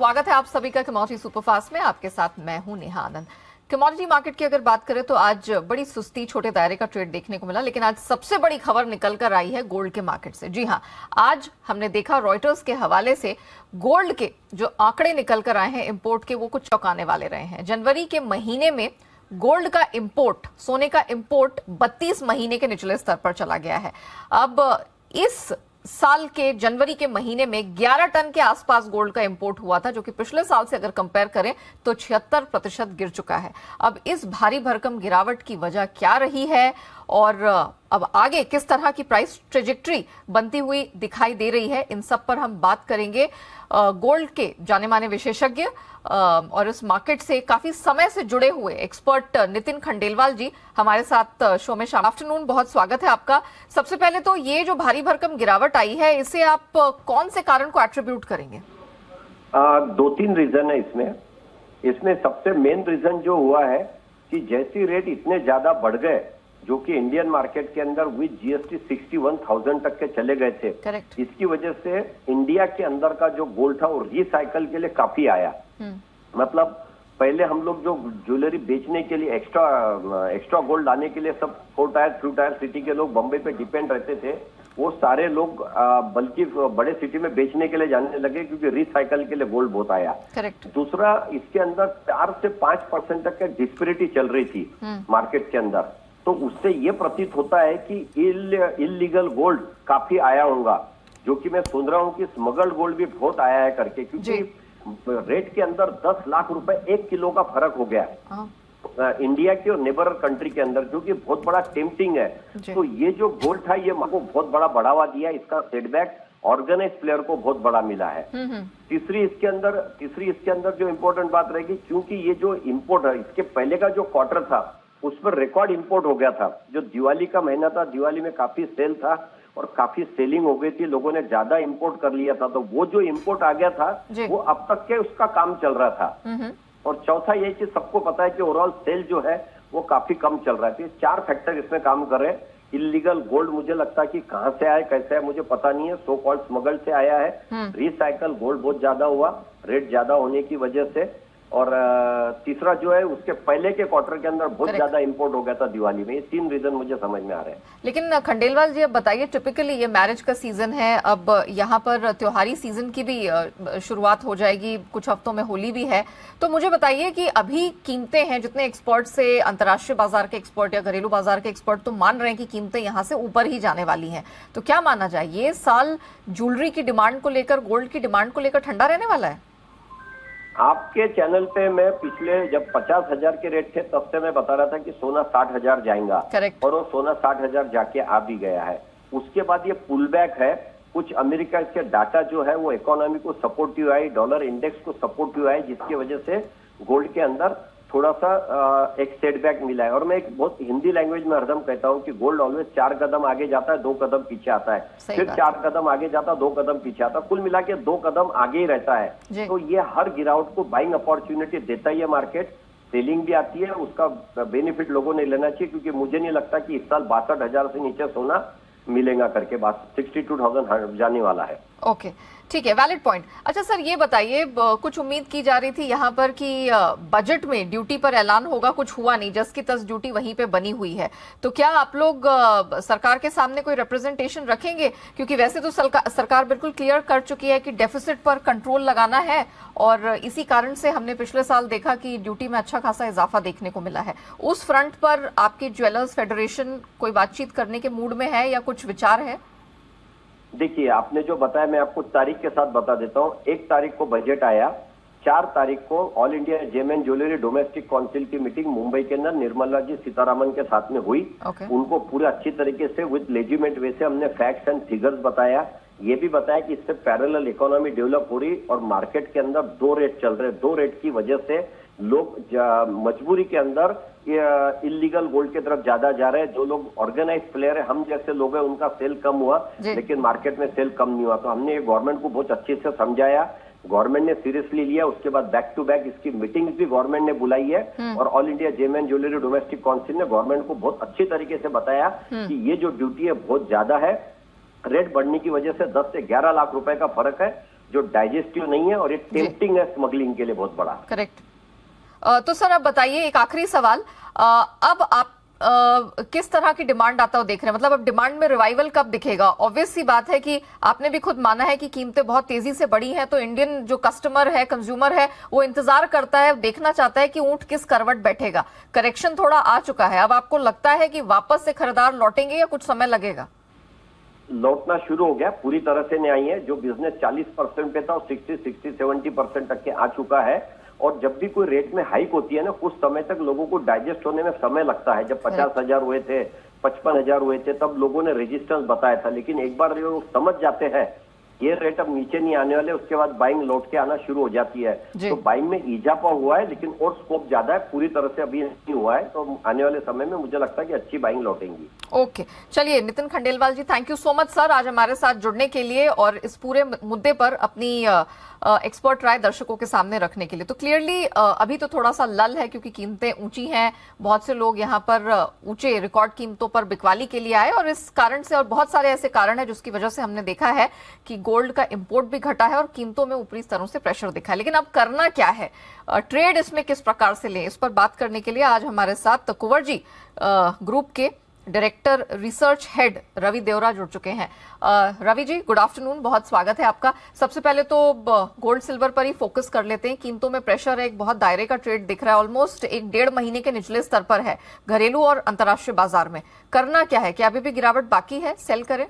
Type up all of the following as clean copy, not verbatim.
स्वागत है आप सभी का कमोडिटी सुपरफास्ट में। आपके साथ मैं हूं नेहा आनंद। कमोडिटी मार्केट की अगर बात करें तो आज बड़ी सुस्ती छोटे दायरे का ट्रेड देखने को मिला, लेकिन आज सबसे बड़ी खबर निकल कर आई है गोल्ड के मार्केट से। जी हां, आज हमने देखा रॉयटर्स के हवाले से गोल्ड के जो आंकड़े निकल कर आए हैं इम्पोर्ट के, वो कुछ चौंकाने वाले रहे हैं। जनवरी के महीने में गोल्ड का इंपोर्ट, सोने का इंपोर्ट 32 महीने के निचले स्तर पर चला गया है। अब इस साल के जनवरी के महीने में 11 टन के आसपास गोल्ड का इंपोर्ट हुआ था, जो कि पिछले साल से अगर कंपेयर करें तो 76% गिर चुका है। अब इस भारी भरकम गिरावट की वजह क्या रही है और अब आगे किस तरह की प्राइस ट्रेजेक्ट्री बनती हुई दिखाई दे रही है, इन सब पर हम बात करेंगे। गोल्ड के जाने माने विशेषज्ञ और इस मार्केट से काफी समय से जुड़े हुए एक्सपर्ट नितिन खंडेलवाल जी हमारे साथ शो में शामिल। आफ्टरनून, बहुत स्वागत है आपका। सबसे पहले तो ये जो भारी भरकम गिरावट आई है, इसे आप कौन से कारण को एट्रीब्यूट करेंगे? दो तीन रीजन है इसमें सबसे मेन रीजन जो हुआ है कि जैसी रेट इतने ज्यादा बढ़ गए, जो कि इंडियन मार्केट के अंदर विद जीएसटी 61,000 तक के चले गए थे। करेक्ट। इसकी वजह से इंडिया के अंदर का जो गोल्ड था वो रिसाइकल के लिए काफी आया। मतलब पहले हम लोग जो ज्वेलरी बेचने के लिए एक्स्ट्रा गोल्ड लाने के लिए सब 4 टायर 3 टायर सिटी के लोग बॉम्बे पे डिपेंड रहते थे, वो सारे लोग बल्कि बड़े सिटी में बेचने के लिए जाने लगे, क्योंकि रिसाइकल के लिए गोल्ड बहुत आया। करेक्ट। दूसरा, इसके अंदर 4 से 5% तक की डिस्पेरिटी चल रही थी मार्केट के अंदर, तो उससे ये प्रतीत होता है कि इलीगल गोल्ड काफी आया होगा, जो कि मैं सुन रहा हूं कि स्मगल्ड गोल्ड भी बहुत आया है करके, क्योंकि रेट के अंदर 10 लाख रुपए 1 किलो का फर्क हो गया इंडिया के और नेबर कंट्री के अंदर, जो कि बहुत बड़ा टेम्पटिंग है। तो ये जो गोल्ड था ये को बहुत बड़ा बढ़ावा दिया, इसका सेटबैक ऑर्गेनाइज प्लेयर को बहुत बड़ा मिला है। तीसरी इसके अंदर जो इम्पोर्टेंट बात रहेगी, क्योंकि ये जो इम्पोर्ट है, इसके पहले का जो क्वार्टर था उस पर रिकॉर्ड इंपोर्ट हो गया था। जो दिवाली का महीना था, दिवाली में काफी सेल था और काफी सेलिंग हो गई थी, लोगों ने ज्यादा इंपोर्ट कर लिया था, तो वो जो इंपोर्ट आ गया था वो अब तक के उसका काम चल रहा था। और चौथा ये कि सबको पता है कि ओवरऑल सेल जो है वो काफी कम चल रहा है। तो 4 फैक्टर इसमें काम कर रहे हैं। इलीगल गोल्ड मुझे लगता है कि कहां से आया कैसे है मुझे पता नहीं है, सो कॉल्ड स्मगल्ड से आया है। रिसाइकल गोल्ड बहुत ज्यादा हुआ रेट ज्यादा होने की वजह से, और तीसरा जो है उसके पहले के क्वार्टर के अंदर बहुत ज्यादा इंपोर्ट हो गया था दिवाली में। ये 3 रीजन मुझे समझ में आ रहे हैं। लेकिन खंडेलवाल जी, अब बताइए, टिपिकली ये मैरिज का सीजन है, अब यहाँ पर त्योहारी सीजन की भी शुरुआत हो जाएगी, कुछ हफ्तों में होली भी है, तो मुझे बताइए कि अभी कीमतें हैं, जितने एक्सपर्ट से अंतर्राष्ट्रीय बाजार के एक्सपर्ट या घरेलू बाजार के एक्सपर्ट तो मान रहे हैं कि कीमतें यहाँ से ऊपर ही जाने वाली हैं, तो क्या माना जाए, ये साल ज्वेलरी की डिमांड को लेकर, गोल्ड की डिमांड को लेकर ठंडा रहने वाला है? आपके चैनल पे मैं पिछले जब 50,000 के रेट थे तब से मैं बता रहा था कि सोना 60,000 जाएगा। करेक्ट। और वो सोना 60,000 जाके आ भी गया है। उसके बाद ये पुल बैक है, कुछ अमेरिका के डाटा जो है वो इकोनॉमी को सपोर्टिव आई, डॉलर इंडेक्स को सपोर्टिव आई, जिसकी वजह से गोल्ड के अंदर थोड़ा सा एक सेटबैक मिला है। और मैं एक बहुत हिंदी लैंग्वेज में हरदम कहता हूं कि गोल्ड ऑलवेज 4 कदम आगे जाता है, 2 कदम पीछे आता है, फिर 4 कदम आगे जाता है, 2 कदम पीछे आता है, कुल मिला के 2 कदम आगे ही रहता है। तो ये हर गिरावट को बाइंग अपॉर्चुनिटी देता ही है मार्केट, सेलिंग भी आती है, उसका बेनिफिट लोगों ने लेना चाहिए, क्योंकि मुझे नहीं लगता कि इस साल 62,000 से नीचे सोना मिलेगा करके, बात 62,000 जाने वाला है। ओके, ठीक है, वैलिड पॉइंट। अच्छा सर, ये बताइए, कुछ उम्मीद की जा रही थी यहाँ पर कि बजट में ड्यूटी पर ऐलान होगा, कुछ हुआ नहीं, जस की तस ड्यूटी वहीं पे बनी हुई है, तो क्या आप लोग सरकार के सामने कोई रिप्रेजेंटेशन रखेंगे? क्योंकि वैसे तो सरकार बिल्कुल क्लियर कर चुकी है कि डेफिसिट पर कंट्रोल लगाना है, और इसी कारण से हमने पिछले साल देखा कि ड्यूटी में अच्छा खासा इजाफा देखने को मिला है। उस फ्रंट पर आपकी ज्वेलर्स फेडरेशन कोई बातचीत करने के मूड में है या कुछ विचार है? देखिए, आपने जो बताया मैं आपको तारीख के साथ बता देता हूँ। 1 तारीख को बजट आया, 4 तारीख को all India gem and jewellery domestic council की मीटिंग मुंबई के अंदर निर्मला जी सीतारामन के साथ में हुई। उनको पूरे अच्छी तरीके से विद लेजिमेंट वे से हमने फैक्ट्स एंड फिगर्स बताया, ये भी बताया कि इससे पैरेलल इकोनॉमी डेवलप हो रही और मार्केट के अंदर 2 रेट चल रहे, 2 रेट की वजह से लोग मजबूरी के अंदर इलीगल गोल्ड की तरफ ज्यादा जा रहे हैं। जो लोग ऑर्गेनाइज प्लेयर है, हम जैसे लोग हैं, उनका सेल कम हुआ, लेकिन मार्केट में सेल कम नहीं हुआ। तो हमने गवर्नमेंट को बहुत अच्छे से समझाया, गवर्नमेंट ने सीरियसली लिया। उसके बाद बैक टू बैक इसकी मीटिंग्स भी गवर्नमेंट ने बुलाई है, और all India gem and jewellery domestic council ने गवर्नमेंट को बहुत अच्छी तरीके से बताया कि ये जो ड्यूटी है बहुत ज्यादा है, रेट बढ़ने की वजह से 10 से 11 लाख रुपए का फर्क है, जो डाइजेस्टिव नहीं है और ये टेम्पटिंग है स्मगलिंग के लिए बहुत बड़ा। करेक्ट। तो सर अब बताइए एक आखिरी सवाल, अब आप किस तरह की डिमांड आता हुआ देख रहे हैं? मतलब अब डिमांड में रिवाइवल कब दिखेगा? ऑब्वियस सी बात है कि आपने भी खुद माना है कि कीमतें बहुत तेजी से बढ़ी हैं, तो इंडियन जो कस्टमर है, कंज्यूमर है, वो इंतजार करता है, देखना चाहता है कि ऊंट किस करवट बैठेगा। करेक्शन थोड़ा आ चुका है, अब आपको लगता है कि वापस से खरीदार लौटेंगे या कुछ समय लगेगा? लौटना शुरू हो गया, पूरी तरह से नहीं आई है। जो बिजनेस 40% पे था और 60-70% तक के आ चुका है। और जब भी कोई रेट में हाइक होती है ना, कुछ समय तक लोगों को डाइजेस्ट होने में समय लगता है। जब 50,000 हुए थे, 55,000 हुए थे, तब लोगों ने रेजिस्टेंस बताया था। लेकिन एक बार जो समझ जाते हैं ये रेट अब नीचे नहीं आने वाले, उसके बाद बाइंग लौट के आना शुरू हो जाती है। तो बाइंग में इजाफा हुआ है, लेकिन और स्कोप ज्यादा है, पूरी तरह से अभी नहीं हुआ है। तो आने वाले समय में मुझे लगता है कि अच्छी बाइंग लौटेंगी। ओके, चलिए Nitin Khandelwal ji, thank you so much sir आज हमारे साथ जुड़ने के लिए और इस पूरे मुद्दे पर अपनी एक्सपर्ट राय दर्शकों के सामने रखने के लिए। तो क्लियरली अभी तो थोड़ा सा लल है क्योंकि कीमतें ऊंची हैं, बहुत से लोग यहाँ पर ऊंचे रिकॉर्ड कीमतों पर बिकवाली के लिए आए और इस कारण से, और बहुत सारे ऐसे कारण है जिसकी वजह से हमने देखा है कि गोल्ड का इंपोर्ट भी घटा है और कीमतों में ऊपरी स्तरों से प्रेशर दिखा है। लेकिन अब करना क्या है, ट्रेड इसमें किस प्रकार से लें, इस पर बात करने के लिए आज हमारे साथ कुंवर जी ग्रुप के डायरेक्टर रिसर्च हेड रवि देवरा जुड़ चुके हैं। रवि जी, गुड आफ्टरनून, बहुत स्वागत है आपका। सबसे पहले तो गोल्ड सिल्वर पर ही फोकस कर लेते हैं। कीमतों में प्रेशर है, एक बहुत दायरे का ट्रेड दिख रहा है, ऑलमोस्ट 1-1.5 महीने के निचले स्तर पर है घरेलू और अंतर्राष्ट्रीय बाजार में। करना क्या है, क्या अभी भी गिरावट बाकी है, सेल करें?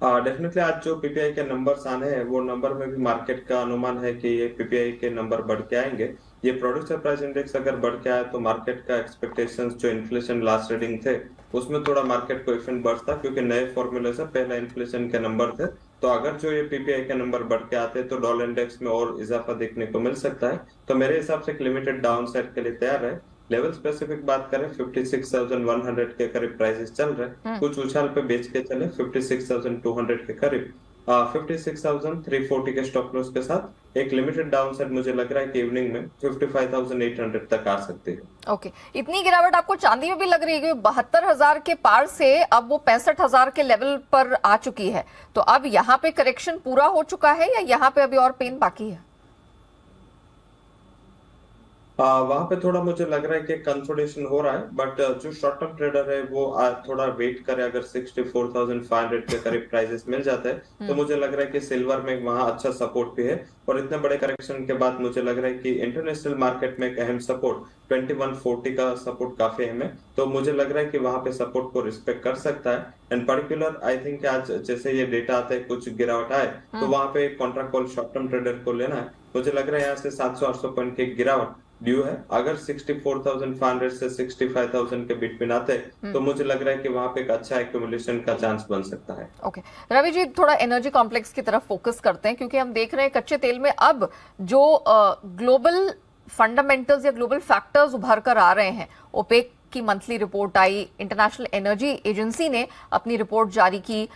डेफिनेटली आज जो पीपीआई के नंबर्स आने हैं वो नंबर में भी मार्केट का अनुमान है कि ये पीपीआई के नंबर बढ़ के आएंगे। ये प्रोड्यूसर प्राइस इंडेक्स अगर बढ़ के आए तो मार्केट का एक्सपेक्टेशंस जो इन्फ्लेशन लास्ट रीडिंग थे उसमें थोड़ा मार्केट कोएफिशिएंट बढ़ता, क्योंकि नए फॉर्मूले से पहले इन्फ्लेशन के नंबर थे। तो अगर जो ये पीपीआई के नंबर बढ़ के आते तो डॉलर इंडेक्स में और इजाफा देखने को मिल सकता है। तो मेरे हिसाब से लिमिटेड डाउन साइड के लिए तैयार है। लेवल स्पेसिफिक बात करें 56,100 के करीब प्राइसेस चल रहे, कुछ उछाल पे बेच के चले 56,200 के करीब। 56,340 के स्टॉप लॉस के साथ एक लिमिटेड डाउन साइड मुझे लग रहा है कि इवनिंग में 55,800 तक आ सकती है। ओके, इतनी गिरावट आपको चांदी में भी लग रही है? 72,000 के पार से अब वो 65,000 के लेवल पर आ चुकी है, तो अब यहाँ पे करेक्शन पूरा हो चुका है या यहाँ पे अभी और पेन बाकी है? वहां पे थोड़ा मुझे लग रहा है कि कंसोलिडेशन हो रहा है, बट जो शॉर्ट टर्म ट्रेडर है वो थोड़ा वेट करे। अगर 64,500 के करीब प्राइसेस मिल जाते हैं तो मुझे लग रहा है कि सिल्वर में वहां अच्छा सपोर्ट भी है। और इतने बड़े करेक्शन के बाद मुझे लग रहा है कि इंटरनेशनल मार्केट में एक अहम सपोर्ट 2140 का सपोर्ट काफी अहम है। तो मुझे लग रहा है कि वहां पे सपोर्ट को रिस्पेक्ट कर सकता है। एंड पर्टिकुलर आई थिंक आज जैसे ये डेटा आता है कुछ गिरावट आए तो वहां पे Contra call short term trader को लेना है। मुझे लग रहा है यहाँ से 700-800 पॉइंट की गिरावट ड्यू है। अगर 64,500 से 65,000 के बिटवीन आते हैं तो मुझे लग रहा है कि वहां पे एक अच्छा एक्यूमुलेशन का चांस बन सकता है। ओके, रवि जी थोड़ा एनर्जी कॉम्प्लेक्स की तरफ फोकस करते हैं, क्योंकि हम देख रहे हैं कच्चे तेल में अब जो ग्लोबल फंडामेंटल्स या ग्लोबल फैक्टर्स उभर कर आ रहे हैं। ओपेक की मंथली रिपोर्ट आई, इंटरनेशनल एनर्जी एजेंसी ने अपनी रिपोर्ट जारी की,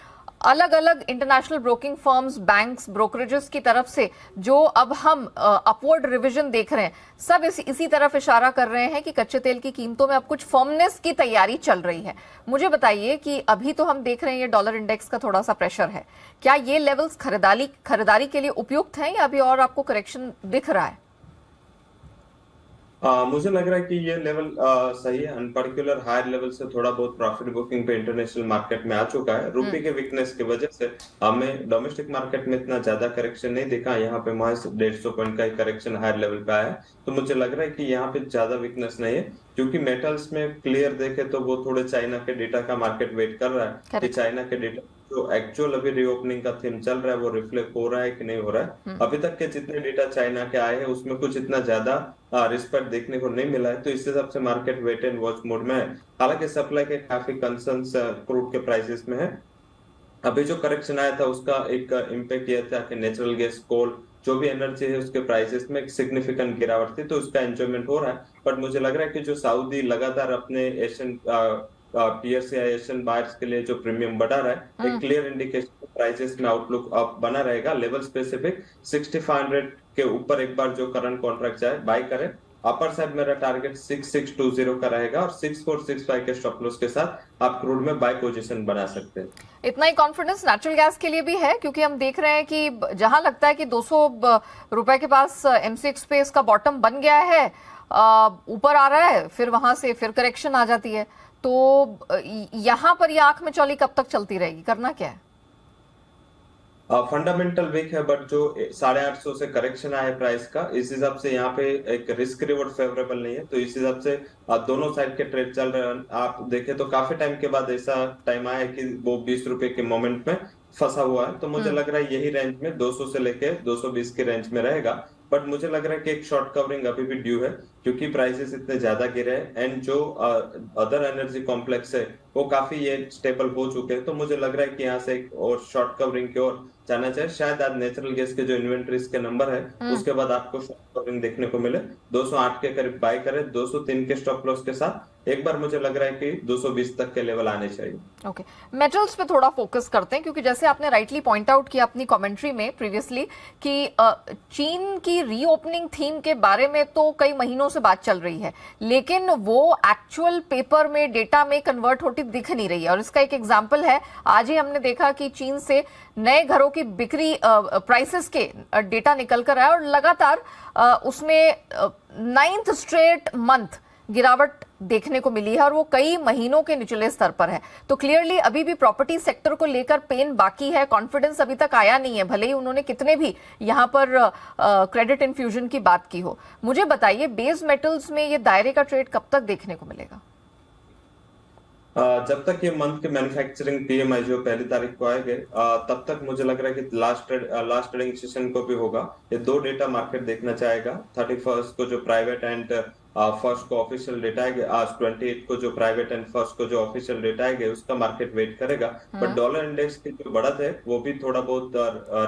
अलग अलग international broking firms, banks, brokerages की तरफ से जो अब हम अपवर्ड रिवीजन देख रहे हैं, सब इसी तरफ इशारा कर रहे हैं कि कच्चे तेल की कीमतों में अब कुछ फर्मनेस की तैयारी चल रही है। मुझे बताइए कि अभी तो हम देख रहे हैं ये डॉलर इंडेक्स का थोड़ा सा प्रेशर है, क्या ये लेवल्स खरीदारी के लिए उपयुक्त हैं या अभी और आपको करेक्शन दिख रहा है? मुझे लग रहा है कि ये लेवल सही है। पर्टिकुलर हायर लेवल से थोड़ा बहुत प्रॉफिट बुकिंग पे इंटरनेशनल मार्केट में आ चुका है। रुपये के वीकनेस की वजह से हमें डोमेस्टिक मार्केट में इतना ज्यादा करेक्शन नहीं दिखा। यहाँ पे महज 150 पॉइंट का ही करेक्शन हायर लेवल पे आया है। तो मुझे लग रहा है कि यहाँ पे ज्यादा वीकनेस नहीं है, क्योंकि मेटल्स में क्लियर देखे तो वो थोड़े चाइना के डेटा का मार्केट वेट कर रहा है कि चाइना के डेटा जो एक्चुअल अभी रीओपनिंग का थीम चल रहा है वो रिफ्लेक्ट हो रहा है कि नहीं हो रहा है। अभी तक के जितने डेटा चाइना के आए हैं उसमें कुछ इतना ज्यादा रिस्पेक्ट देखने को नहीं मिला है। तो इस हिसाब से market wait and watch mode में है। हालांकि सप्लाई के काफी कंसर्न्स क्रूड के प्राइसेस में है। अभी जो करेक्शन आया था उसका एक इम्पैक्ट यह था कि नेचुरल गैस, कोल, जो भी एनर्जी है उसके प्राइसेस में एक सिग्निफिकेंट गिरावट थी, तो उसका एंजॉयमेंट हो रहा है। बट मुझे लग रहा है कि जो सऊदी लगातार अपने एशियन पीएस या एशियन बायर्स के लिए जो प्रीमियम बढ़ा रहा है, एक क्लियर इंडिकेशन प्राइसेस में आउटलुक अप बना रहेगा। लेवल स्पेसिफिक 6500 के ऊपर एक बार जो करंट कॉन्ट्रैक्ट जाए बाय करें अपर साइड मेरा टारगेट 6620 का रहेगा और 6465 के स्टॉप लॉस के साथ आप क्रूड में बाय पोजीशन बना सकते हैं। इतना ही कॉन्फिडेंस नेचुरल गैस के लिए भी है, क्योंकि हम देख रहे हैं कि जहां लगता है कि 200 रुपए के पास एमसीएक्स पे इसका बॉटम बन गया है, ऊपर आ रहा है, फिर वहां से फिर करेक्शन आ जाती है, तो यहां पर ये आंख में चौली कब तक चलती रहेगी, करना क्या है? फंडामेंटल वीक है, बट जो 850 से करेक्शन आया है प्राइस का, इस हिसाब से यहाँ पे एक रिस्क रिवॉर्ड फेवरेबल नहीं है, तो इस हिसाब से दोनों साइड के ट्रेड चल रहे हैं। आप देखें तो काफी टाइम के बाद ऐसा टाइम आया है कि वो 20 रुपए के मोमेंट में फंसा हुआ है, तो मुझे लग रहा है यही रेंज में 200 से लेके 220 के रेंज में रहेगा। बट मुझे लग रहा है कि एक शॉर्ट कवरिंग अभी भी ड्यू है, क्योंकि प्राइसेस इतने ज्यादा गिरे हैं एंड जो अदर एनर्जी कॉम्प्लेक्स है वो काफी ये स्टेबल हो चुके हैं, तो मुझे लग रहा है कि यहाँ से एक और शॉर्ट कवरिंग की ओर जाना चाहिए। शायद आज नेचुरल गैस के जो इन्वेंटरीज के नंबर है उसके बाद आपको शॉर्ट कवरिंग देखने को मिले, 208 के करीब बाय करें, 203 के स्टॉप लॉस के साथ एक बार मुझे लग रहा है कि 220 तक के लेवल आने चाहिए। ओके, मेटल्स पे थोड़ा फोकस करते हैं, क्योंकि जैसे आपने राइटली पॉइंट आउट किया अपनी कमेंट्री में प्रीवियसली कि चीन की रीओपनिंग थीम के बारे में तो कई महीनों से बात चल रही है, लेकिन वो एक्चुअल पेपर में, डेटा में कन्वर्ट होती दिख नहीं रही है। और इसका एक एग्जांपल है, आज ही हमने देखा कि चीन से नए घरों की बिक्री प्राइसेस के डेटा निकल कर आया और लगातार उसमें 9th स्ट्रेट मंथ गिरावट देखने को मिली है और वो कई महीनों के निचले स्तर पर है। तो क्लियरली अभी भी प्रॉपर्टी सेक्टर को लेकर पेन बाकी है, कॉन्फिडेंस अभी तक आया नहीं है, भले ही उन्होंने कितने भी यहां पर क्रेडिट इन्फ्यूजन की बात की हो। मुझे बताइए, बेस मेटल्स में ये दायरे का ट्रेड कब तक देखने को मिलेगा? जब तक ये मंथ के मैन्युफैक्चरिंग पीएमआई जो 1 तारीख को आएंगे, तब तक मुझे लग रहा है कि लास्ट ट्रेडिंग सेशन को भी होगा। ये दो डेटा मार्केट देखना चाहेगा, 31 को जो प्राइवेट एंड फर्स्ट को ऑफिशियल डेटा आएंगे, आज 28 को जो प्राइवेट एंड फर्स्ट को जो ऑफिशियल डेटा आएंगे उसका मार्केट वेट करेगा। बट डॉलर इंडेक्स की जो बढ़त है वो भी थोड़ा बहुत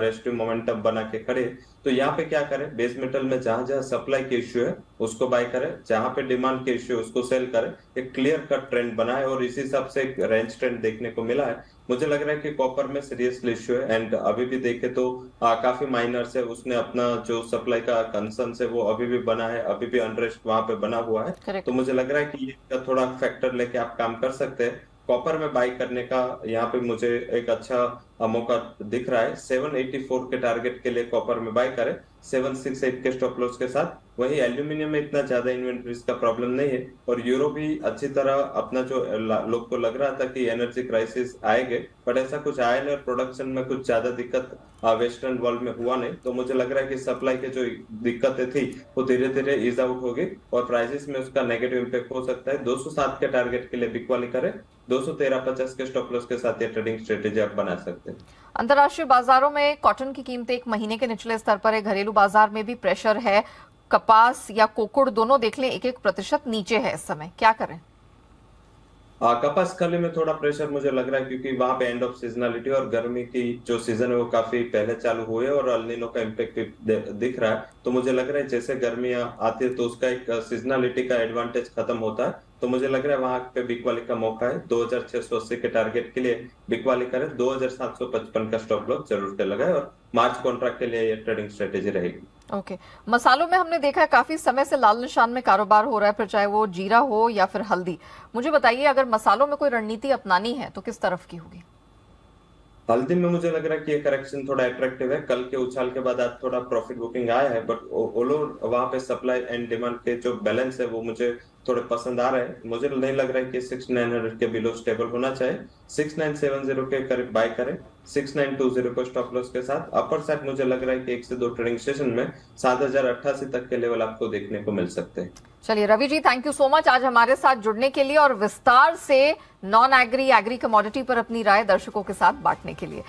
रेस्टिव मोमेंटम बना के खड़े। तो यहाँ पे क्या करें, बेस मेटल में जहां जहां सप्लाई के इश्यू है उसको बाय करें, जहां पे डिमांड के इश्यू है उसको सेल करें, एक क्लियर कट ट्रेंड बना है और इसी हिसाब से एक रेंज ट्रेंड देखने को मिला है। मुझे लग रहा है कि कॉपर में सीरियसली इश्यू है एंड अभी भी देखे तो काफी माइनर्स है, उसने अपना जो सप्लाई का कंसर्न है वो अभी भी बना है, अभी भी अनरेस्ट वहां पे बना हुआ है। Correct. तो मुझे लग रहा है कि ये थोड़ा फैक्टर लेके आप काम कर सकते हैं। कॉपर में बाई करने का यहाँ पे मुझे एक अच्छा मौका दिख रहा है, 784 के टारगेट के लिए कॉपर में बाई करें, 768 के स्टॉप लॉस के साथ। वही एल्यूमिनियम में इतना ज्यादा इन्वेंटरीज का प्रॉब्लम नहीं है और यूरो भी अच्छी तरह अपना जो लोग को लग रहा था कि एनर्जी क्राइसिस आएंगे, बट ऐसा कुछ आया नहीं और प्रोडक्शन में कुछ ज्यादा दिक्कत वेस्टर्न वर्ल्ड में हुआ नहीं। तो मुझे लग रहा है कि सप्लाई के जो दिक्कतें थी वो धीरे धीरे ईज आउट होगी और प्राइसेस में उसका नेगेटिव इम्पैक्ट हो सकता है। 207 के टारगेट के लिए बिकवाली करें, 213.50 के स्टॉप लॉस के साथ ये ट्रेडिंग स्ट्रेटेजी आप बना सकते हैं। अंतर्राष्ट्रीय बाजारों में कॉटन की कीमतें एक महीने के निचले स्तर पर है, घरेलू बाजार में भी प्रेशर है, कपास या कोकुड़ दोनों देख लें 1% नीचे है इस समय, क्या करें? कपास कली में थोड़ा प्रेशर मुझे लग रहा है, क्योंकि वहां पे एंड ऑफ सीजनलिटी और गर्मी की जो सीजन है वो काफी पहले चालू हुए और अल नीनो का इम्पैक्ट भी दिख रहा है। तो मुझे लग रहा है जैसे गर्मियां आती है तो उसका एक सीजनलिटी का एडवांटेज खत्म होता है। तो मुझे लग रहा है वहां पे बिकवाली का मौका है, 2680 के टारगेट के लिए बिकवाली करें, 2755 का स्टॉप लॉस जरूर से लगाए और मार्च कॉन्ट्रैक्ट के लिए ये ट्रेडिंग स्ट्रेटेजी रहेगी। ओके, मसालों में हमने देखा है काफी समय से लाल निशान में कारोबार हो रहा है, फिर चाहे वो जीरा हो या फिर हल्दी। मुझे बताइए, अगर मसालों में कोई रणनीति अपनानी है तो किस तरफ की होगी? हल्दी में मुझे लग रहा है कि ये करेक्शन थोड़ा अट्रैक्टिव है, कल के उछाल के बाद आज थोड़ा प्रॉफिट बुकिंग आया है, बट ओवरऑल वहां पे सप्लाई एंड डिमांड के जो बैलेंस है वो मुझे थोड़े पसंद आ रहे हैं। मुझे नहीं लग रहा है कि 6900 के बिलो स्टेबल होना चाहिए, 6970 के करीब बाय करें, 6920 को स्टॉप लॉस के साथ। अपर साइड मुझे लग रहा है कि 1 से 2 ट्रेडिंग सेशन में 7088 तक के लेवल आपको देखने को मिल सकते हैं। चलिए Ravi ji, thank you so much आज हमारे साथ जुड़ने के लिए और विस्तार से नॉन एग्री एग्री कमोडिटी पर अपनी राय दर्शकों के साथ बांटने के लिए।